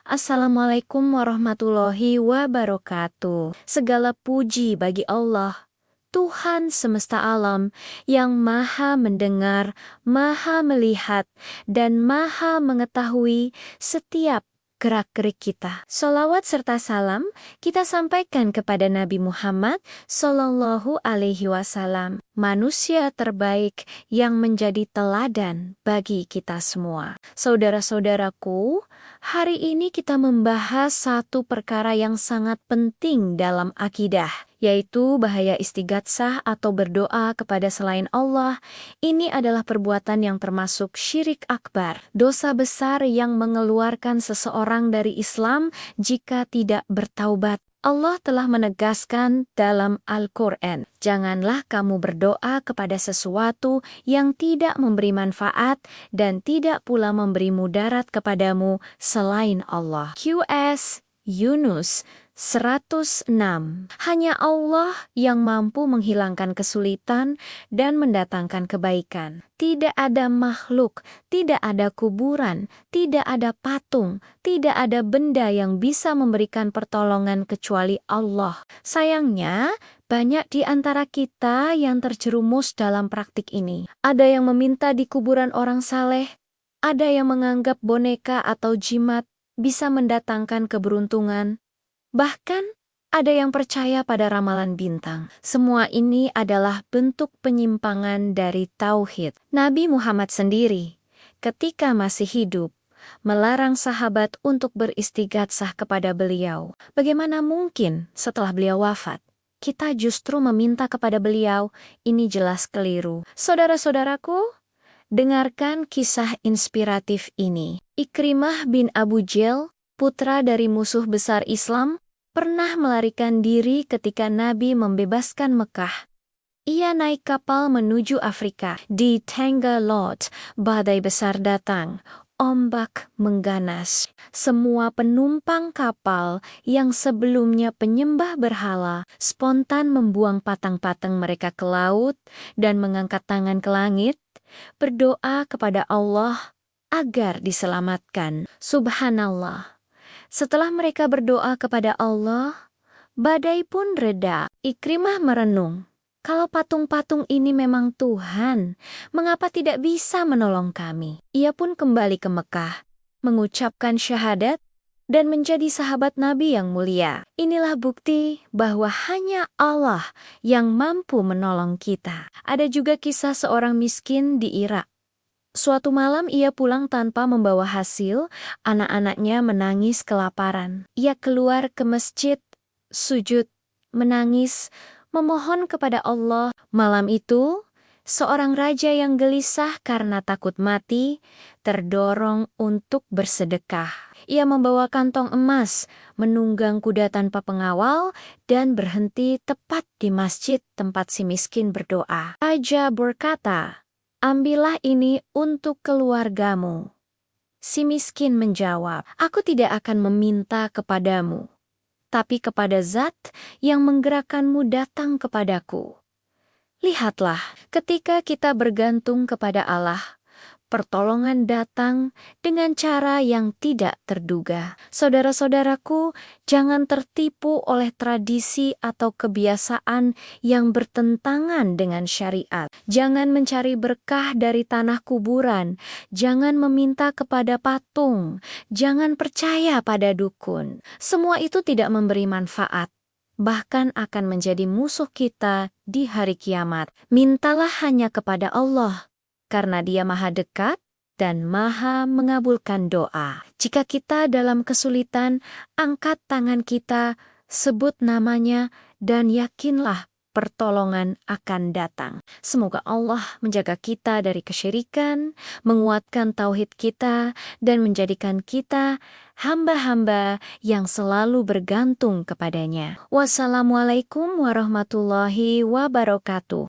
Assalamualaikum warahmatullahi wabarakatuh. Segala puji bagi Allah, Tuhan semesta alam yang maha mendengar, maha melihat, dan maha mengetahui setiap gerak-gerik kita. Sholawat serta salam kita sampaikan kepada Nabi Muhammad Sallallahu Alaihi Wasallam, manusia terbaik yang menjadi teladan bagi kita semua. Saudara-saudaraku, hari ini kita membahas satu perkara yang sangat penting dalam akidah, yaitu bahaya istighatsah atau berdoa kepada selain Allah. Ini adalah perbuatan yang termasuk syirik akbar, dosa besar yang mengeluarkan seseorang dari Islam jika tidak bertaubat. Allah telah menegaskan dalam Al-Quran, janganlah kamu berdoa kepada sesuatu yang tidak memberi manfaat dan tidak pula memberi mudarat kepadamu selain Allah. QS Yunus 106. Hanya Allah yang mampu menghilangkan kesulitan dan mendatangkan kebaikan. Tidak ada makhluk, tidak ada kuburan, tidak ada patung, tidak ada benda yang bisa memberikan pertolongan kecuali Allah. Sayangnya, banyak di antara kita yang terjerumus dalam praktik ini. Ada yang meminta di kuburan orang saleh, ada yang menganggap boneka atau jimat bisa mendatangkan keberuntungan. Bahkan, ada yang percaya pada ramalan bintang. Semua ini adalah bentuk penyimpangan dari tauhid. Nabi Muhammad sendiri, ketika masih hidup, melarang sahabat untuk beristighatsah kepada beliau. Bagaimana mungkin setelah beliau wafat, kita justru meminta kepada beliau? Ini jelas keliru. Saudara-saudaraku, dengarkan kisah inspiratif ini. Ikrimah bin Abu Jahl, putra dari musuh besar Islam, pernah melarikan diri ketika Nabi membebaskan Mekah. Ia naik kapal menuju Afrika. Di tengah laut, badai besar datang. Ombak mengganas. Semua penumpang kapal yang sebelumnya penyembah berhala spontan membuang patang-patang mereka ke laut dan mengangkat tangan ke langit, berdoa kepada Allah agar diselamatkan. Subhanallah. Setelah mereka berdoa kepada Allah, badai pun reda. Ikrimah merenung, kalau patung-patung ini memang Tuhan, mengapa tidak bisa menolong kami? Ia pun kembali ke Mekah, mengucapkan syahadat, dan menjadi sahabat Nabi yang mulia. Inilah bukti bahwa hanya Allah yang mampu menolong kita. Ada juga kisah seorang miskin di Irak. Suatu malam ia pulang tanpa membawa hasil, anak-anaknya menangis kelaparan. Ia keluar ke masjid, sujud, menangis, memohon kepada Allah. Malam itu, seorang raja yang gelisah karena takut mati, terdorong untuk bersedekah. Ia membawa kantong emas, menunggang kuda tanpa pengawal, dan berhenti tepat di masjid tempat si miskin berdoa. Raja berkata, "Ambillah ini untuk keluargamu." Si miskin menjawab, "Aku tidak akan meminta kepadamu, tapi kepada Zat yang menggerakkanmu datang kepadaku." Lihatlah, ketika kita bergantung kepada Allah, pertolongan datang dengan cara yang tidak terduga. Saudara-saudaraku, jangan tertipu oleh tradisi atau kebiasaan yang bertentangan dengan syariat. Jangan mencari berkah dari tanah kuburan. Jangan meminta kepada patung. Jangan percaya pada dukun. Semua itu tidak memberi manfaat, bahkan akan menjadi musuh kita di hari kiamat. Mintalah hanya kepada Allah, karena Dia maha dekat dan maha mengabulkan doa. Jika kita dalam kesulitan, angkat tangan kita, sebut namanya, dan yakinlah pertolongan akan datang. Semoga Allah menjaga kita dari kesyirikan, menguatkan tauhid kita, dan menjadikan kita hamba-hamba yang selalu bergantung kepadanya. Wassalamualaikum warahmatullahi wabarakatuh.